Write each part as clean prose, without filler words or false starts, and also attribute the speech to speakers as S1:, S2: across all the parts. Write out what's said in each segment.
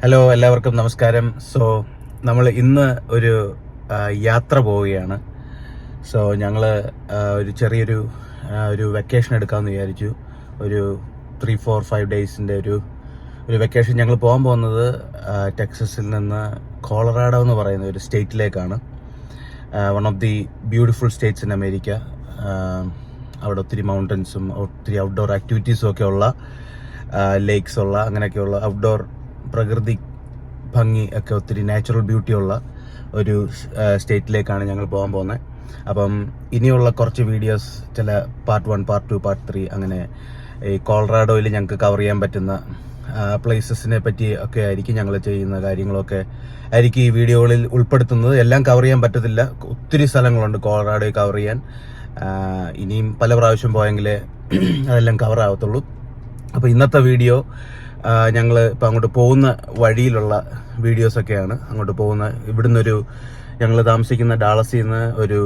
S1: Hello, എല്ലാവർക്കും നമസ്കാരം. So നമ്മൾ ഇന്ന് ഒരു യാത്ര പോവുകയാണ്. സോ ഞങ്ങൾ ഒരു ചെറിയൊരു വെക്കേഷൻ എടുക്കാമെന്ന് വിചാരിച്ചു. ഒരു 3-4-5 ഡേയ്സിൻ്റെ ഒരു വെക്കേഷൻ. ഞങ്ങൾ പോകാൻ പോകുന്നത് ടെക്സസിൽ നിന്ന് കോളറാഡോ എന്ന് പറയുന്ന ഒരു സ്റ്റേറ്റിലേക്കാണ്. One of the beautiful states in America. അവിടെ ഒത്തിരി മൗണ്ടൻസും ഒത്തിരി ഔട്ട്ഡോർ ആക്ടിവിറ്റീസും ഒക്കെ ഉള്ള, ലേക്സ് ഉള്ള, അങ്ങനെയൊക്കെയുള്ള ഔട്ട്ഡോർ പ്രകൃതി ഭംഗി ഒക്കെ ഒത്തിരി നാച്ചുറൽ ബ്യൂട്ടി ഉള്ള ഒരു സ്റ്റേറ്റിലേക്കാണ് ഞങ്ങൾ പോകാൻ പോകുന്നത്. അപ്പം ഇനിയുള്ള കുറച്ച് വീഡിയോസ്, ചില പാർട്ട് 1, പാർട്ട് 2, പാർട്ട് 3 അങ്ങനെ ഈ കോളറാഡോയിൽ ഞങ്ങൾക്ക് കവർ ചെയ്യാൻ പറ്റുന്ന പ്ലേസസിനെ പറ്റി ഒക്കെ ആയിരിക്കും ഞങ്ങൾ ചെയ്യുന്ന കാര്യങ്ങളൊക്കെ ആയിരിക്കും ഈ വീഡിയോകളിൽ ഉൾപ്പെടുത്തുന്നത്. എല്ലാം കവർ ചെയ്യാൻ പറ്റത്തില്ല, ഒത്തിരി സ്ഥലങ്ങളുണ്ട് കോളറാഡോയിൽ കവർ ചെയ്യാൻ. ഇനിയും പല പ്രാവശ്യം പോയെങ്കിലേ അതെല്ലാം കവർ ആവത്തുള്ളൂ. അപ്പോൾ ഇന്നത്തെ വീഡിയോ ഞങ്ങൾ ഇപ്പം അങ്ങോട്ട് പോകുന്ന വഴിയിലുള്ള വീഡിയോസൊക്കെയാണ്. അങ്ങോട്ട് പോകുന്ന ഇവിടുന്നൊരു ഞങ്ങൾ താമസിക്കുന്ന ഡാളസിൽ നിന്ന് ഒരു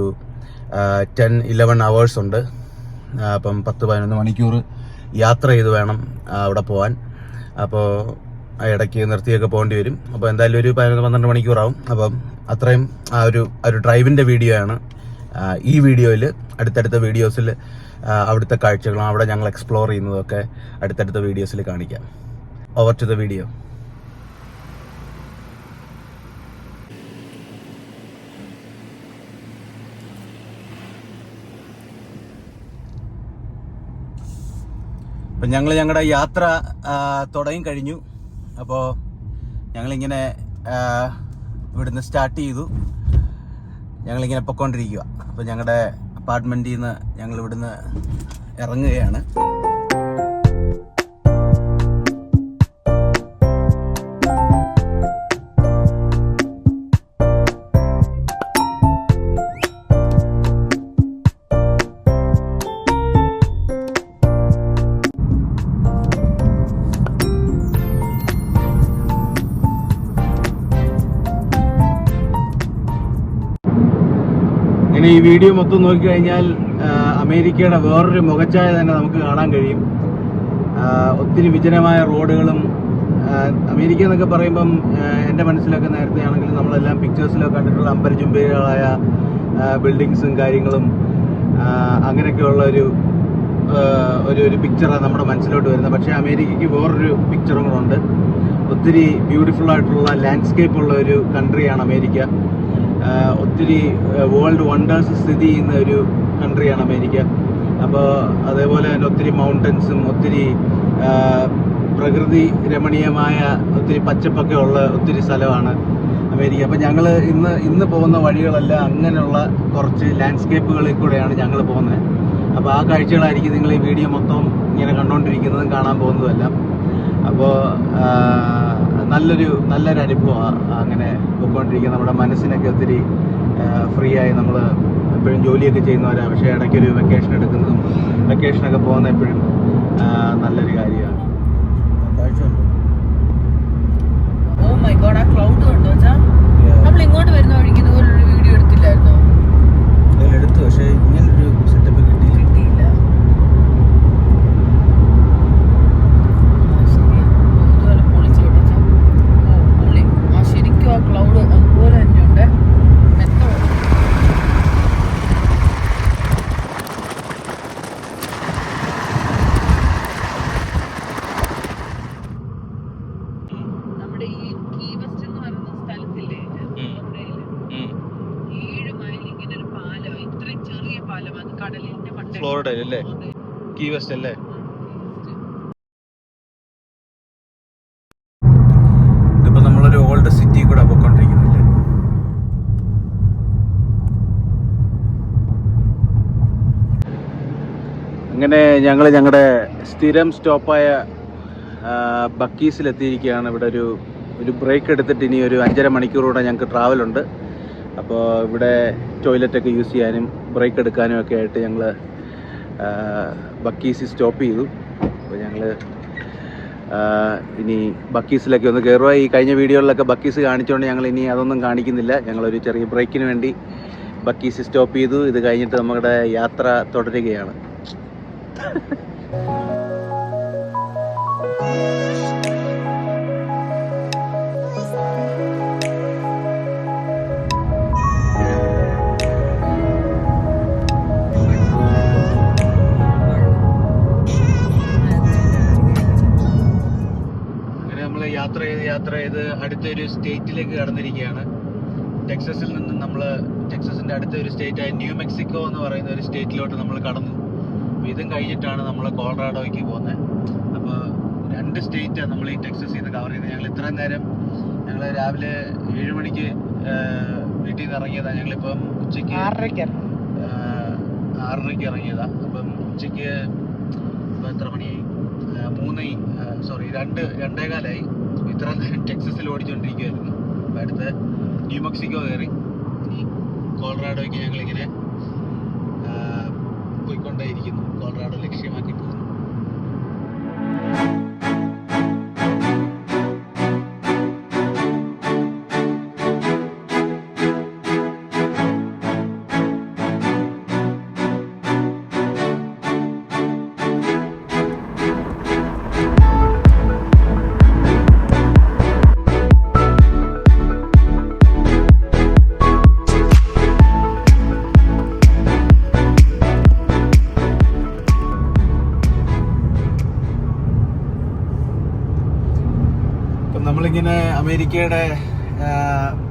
S1: 10-11 hours ഉണ്ട്. അപ്പം 10-11 മണിക്കൂർ യാത്ര ചെയ്ത് വേണം അവിടെ പോകാൻ. അപ്പോൾ ഇടയ്ക്ക് നിർത്തിയൊക്കെ പോകേണ്ടി വരും. അപ്പോൾ എന്തായാലും ഒരു 11-12 മണിക്കൂറാവും. അപ്പം അത്രയും ഒരു ഡ്രൈവിൻ്റെ വീഡിയോ ആണ് ഈ വീഡിയോയിൽ. അടുത്തടുത്ത വീഡിയോസിൽ അവിടുത്തെ കാഴ്ചകളും അവിടെ ഞങ്ങൾ എക്സ്പ്ലോർ ചെയ്യുന്നതൊക്കെ അടുത്തടുത്ത വീഡിയോസിൽ കാണിക്കാം. Over to the video. അപ്പം ഞങ്ങളുടെ യാത്ര തുടങ്ങി കഴിഞ്ഞു. അപ്പോൾ ഞങ്ങളിങ്ങനെ ഇവിടുന്ന് സ്റ്റാർട്ട് ചെയ്തു. ഞങ്ങളിങ്ങനെ പൊയ്ക്കൊണ്ടിരിക്കുക. അപ്പോൾ ഞങ്ങളുടെ അപ്പാർട്ട്മെൻറ്റിൽ നിന്ന് ഞങ്ങൾ ഇവിടുന്ന് ഇറങ്ങുകയാണ്. ഇങ്ങനെ ഈ വീഡിയോ മൊത്തം നോക്കിക്കഴിഞ്ഞാൽ അമേരിക്കയുടെ വേറൊരു മുഖച്ഛായ തന്നെ നമുക്ക് കാണാൻ കഴിയും. ഒത്തിരി വിജനമായ റോഡുകളും. അമേരിക്ക എന്നൊക്കെ പറയുമ്പം എൻ്റെ മനസ്സിലൊക്കെ നേരത്തെ ആണെങ്കിലും നമ്മളെല്ലാം പിക്ചേഴ്സിലൊക്കെ കണ്ടിട്ടുള്ള അമ്പരചുംബികളായ ബിൽഡിങ്സും കാര്യങ്ങളും അങ്ങനെയൊക്കെയുള്ള ഒരു പിക്ചറാണ് നമ്മുടെ മനസ്സിലോട്ട് വരുന്നത്. പക്ഷേ അമേരിക്കയ്ക്ക് വേറൊരു പിക്ചറും കൂടെ ഉണ്ട്. ഒത്തിരി ബ്യൂട്ടിഫുൾ ആയിട്ടുള്ള ലാൻഡ്സ്കേപ്പ് ഉള്ള ഒരു കൺട്രിയാണ് അമേരിക്ക. ഒത്തിരി വേൾഡ് വണ്ടേഴ്സ് സ്ഥിതി ചെയ്യുന്ന ഒരു കൺട്രിയാണ് അമേരിക്ക. അപ്പോൾ അതേപോലെ തന്നെ ഒത്തിരി മൗണ്ടൻസും ഒത്തിരി പ്രകൃതി രമണീയമായ ഒത്തിരി പച്ചപ്പൊക്കെ ഉള്ള ഒത്തിരി സ്ഥലമാണ് അമേരിക്ക. അപ്പോൾ ഞങ്ങൾ ഇന്ന് പോകുന്ന വഴികളെല്ലാം അങ്ങനെയുള്ള കുറച്ച് ലാൻഡ്സ്കേപ്പുകളിൽ കൂടെയാണ് ഞങ്ങൾ പോകുന്നത്. അപ്പോൾ ആ കാഴ്ചകളായിരിക്കും നിങ്ങൾ ഈ വീഡിയോ മൊത്തം ഇങ്ങനെ കണ്ടുകൊണ്ടിരിക്കുന്നതും കാണാൻ പോകുന്നതുമെല്ലാം. അപ്പോൾ നല്ലൊരു അനുഭവമാണ് അങ്ങനെ പോയിക്കൊണ്ടിരിക്കുന്നത്. നമ്മുടെ മനസ്സിനൊക്കെ ഒത്തിരി ഫ്രീ ആയി. നമ്മൾ എപ്പോഴും ജോലിയൊക്കെ ചെയ്യുന്നവരാണ്, പക്ഷേ ഇടയ്ക്കൊരു വെക്കേഷൻ എടുക്കുന്നതും വെക്കേഷനൊക്കെ പോകുന്ന എപ്പോഴും നല്ലൊരു കാര്യമാണ്.
S2: ഓ മൈ ഗോഡ്, ആ ക്ലൗഡ് കണ്ടോ? നമ്മൾ ഇങ്ങോട്ട് വരുന്ന വഴിക്ക് ഇതുപോലൊരു വീഡിയോ എടുത്തില്ലായിരുന്നോ?
S1: എടുത്തു, പക്ഷേ ഇങ്ങനൊരു സെറ്റപ്പ് കിട്ടിയില്ല.
S2: ക്ലൗഡ് അതുപോലെ തന്നെയുണ്ട്. നമ്മുടെ ഈ കീ വെസ്റ്റ് എന്ന് പറയുന്ന സ്ഥലത്തില്ലേ, 7 മൈൽ ഇങ്ങനെ ഒരു പാലം, ഇത്രയും ചെറിയ പാലം, അത് കടലിന്റെ മണ്ടയിൽ.
S1: ഫ്ലോറിഡയിലല്ലേ? കീ വെസ്റ്റ് അല്ലേ? ഇതിപ്പോ നമ്മളൊരു ഓൾഡ് സിറ്റി കൂടെ പോയിക്കൊണ്ടിരിക്കുന്നില്ലേ? അങ്ങനെ ഞങ്ങൾ ഞങ്ങളുടെ സ്ഥിരം സ്റ്റോപ്പായ ബക്കീസിലെത്തിയിരിക്കുകയാണ്. ഇവിടെ ഒരു ബ്രേക്ക് എടുത്തിട്ട് ഇനി ഒരു 5.5 മണിക്കൂറൂടെ ഞങ്ങൾക്ക് ട്രാവലുണ്ട്. അപ്പോൾ ഇവിടെ ടോയ്ലറ്റൊക്കെ യൂസ് ചെയ്യാനും ബ്രേക്ക് എടുക്കാനും ഒക്കെ ആയിട്ട് ഞങ്ങൾ ബക്കീസിൽ സ്റ്റോപ്പ് ചെയ്തു. അപ്പോൾ ഞങ്ങൾ ഇനി ബക്കീസിലൊക്കെ ഒന്ന് കയറുക. ഈ കഴിഞ്ഞ വീഡിയോകളിലൊക്കെ ബക്കീസ് കാണിച്ചുകൊണ്ട് ഞങ്ങൾ ഇനി അതൊന്നും കാണിക്കുന്നില്ല. ഞങ്ങളൊരു ചെറിയ ബ്രേക്കിന് വേണ്ടി ബക്കീസ് സ്റ്റോപ്പ് ചെയ്തു. ഇത് കഴിഞ്ഞിട്ട് നമ്മുടെ യാത്ര തുടരുകയാണ്. യാത്ര ചെയ്ത് അടുത്തൊരു സ്റ്റേറ്റിലേക്ക് കടന്നിരിക്കുകയാണ്. ടെക്സസിൽ നിന്ന് നമ്മൾ ടെക്സസിൻ്റെ അടുത്ത ഒരു സ്റ്റേറ്റായ ന്യൂ മെക്സിക്കോ എന്ന് പറയുന്ന ഒരു സ്റ്റേറ്റിലോട്ട് നമ്മൾ കടന്നു. അപ്പോൾ ഇതും കഴിഞ്ഞിട്ടാണ് നമ്മൾ കൊളറാഡോയ്ക്ക് പോകുന്നത്. അപ്പോൾ 2 സ്റ്റേറ്റാണ് നമ്മൾ ഈ ടെക്സസിൽ നിന്ന് കവർ ചെയ്യുന്നത്. ഞങ്ങൾ ഇത്രയും നേരം ഞങ്ങൾ രാവിലെ 7 മണിക്ക് വീട്ടിൽ നിന്ന് ഇറങ്ങിയതാണ്. ഞങ്ങളിപ്പം ഉച്ചയ്ക്ക് 6:30ക്ക് ഇറങ്ങിയതാണ്. അപ്പം ഉച്ചയ്ക്ക് ഇപ്പോൾ എത്ര മണിയായി? 2:15 ഇത്ര നേരം ടെക്സസിൽ ഓടിച്ചുകൊണ്ടിരിക്കുകയായിരുന്നു. അപ്പം അടുത്ത് ന്യൂ മെക്സിക്കോ കയറി ഈ കൊളറാഡോയ്ക്ക് ഞങ്ങളിങ്ങനെ പോയിക്കൊണ്ടേയിരിക്കുന്നു. കൊളറാഡോ ലക്ഷ്യമാക്കി പോകുന്നു. നമ്മളിങ്ങനെ അമേരിക്കയുടെ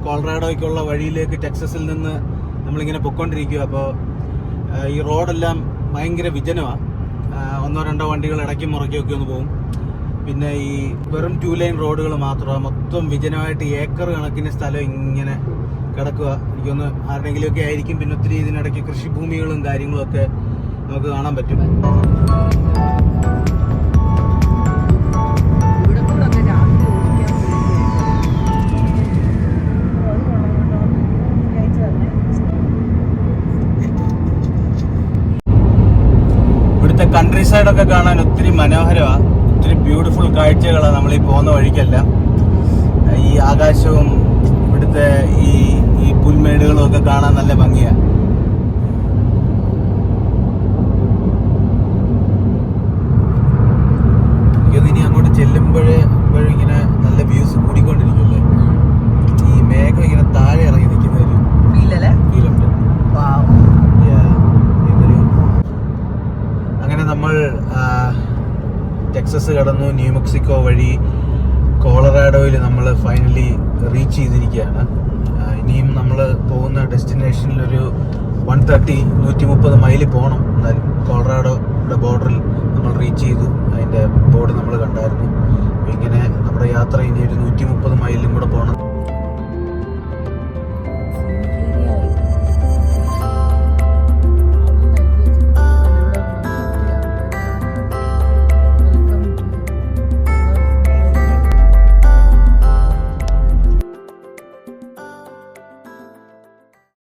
S1: കൊളറാഡോയ്ക്കുള്ള വഴിയിലേക്ക് ടെക്സസിൽ നിന്ന് നമ്മളിങ്ങനെ പൊയ്ക്കൊണ്ടിരിക്കുക. അപ്പോൾ ഈ റോഡെല്ലാം ഭയങ്കര വിജനമാണ്. 1-2 വണ്ടികൾ ഇടയ്ക്കും മുറയ്ക്കൊക്കെ ഒന്ന് പോകും. പിന്നെ ഈ വെറും 2 ലൈൻ റോഡുകൾ മാത്രമാണ്. മൊത്തം വിജനമായിട്ട് ഏക്കർ കണക്കിന് സ്ഥലം ഇങ്ങനെ കിടക്കുക. എനിക്കൊന്ന് ആരുടെങ്കിലുമൊക്കെ ആയിരിക്കും. പിന്നെ ഒത്തിരി ഇതിനിടയ്ക്ക് കൃഷിഭൂമികളും കാര്യങ്ങളും ഒക്കെ നമുക്ക് കാണാൻ പറ്റും. കൺട്രി സൈഡൊക്കെ കാണാൻ ഒത്തിരി മനോഹരമാണ്. ഒത്തിരി ബ്യൂട്ടിഫുൾ കാഴ്ചകളാണ് നമ്മൾ ഈ പോകുന്ന വഴിക്കെല്ലാം. ഈ ആകാശവും ഇവിടുത്തെ ഈ പുൽമേടുകളും ഒക്കെ കാണാൻ നല്ല ഭംഗിയാണ്. ഇനി അങ്ങോട്ട് ചെല്ലുമ്പോഴും ഇങ്ങനെ നല്ല വ്യൂസ് കൂടിക്കൊണ്ടിരിക്കുമല്ലേ. ഈ മേഘം ഇങ്ങനെ താഴെ ഇറങ്ങി നിൽക്കുന്ന ഒരു ഫീലുണ്ട്. അങ്ങനെ നമ്മൾ ടെക്സസ് കടന്നു. ന്യൂ മെക്സിക്കോ വഴി കൊളറാഡോയിൽ നമ്മൾ ഫൈനലി റീച്ച് ചെയ്തിരിക്കുകയാണ്. ഇനിയും നമ്മൾ പോകുന്ന ഡെസ്റ്റിനേഷനിലൊരു 130 മൈല് പോകണം. എന്നാലും കൊളറാഡോയുടെ ബോർഡറിൽ നമ്മൾ റീച്ച് ചെയ്തു. അതിൻ്റെ ബോർഡ് നമ്മൾ കണ്ടായിരുന്നു. ഇങ്ങനെ നമ്മുടെ യാത്ര ഇനി ഒരു 130 മൈലിലും കൂടെ പോകണം.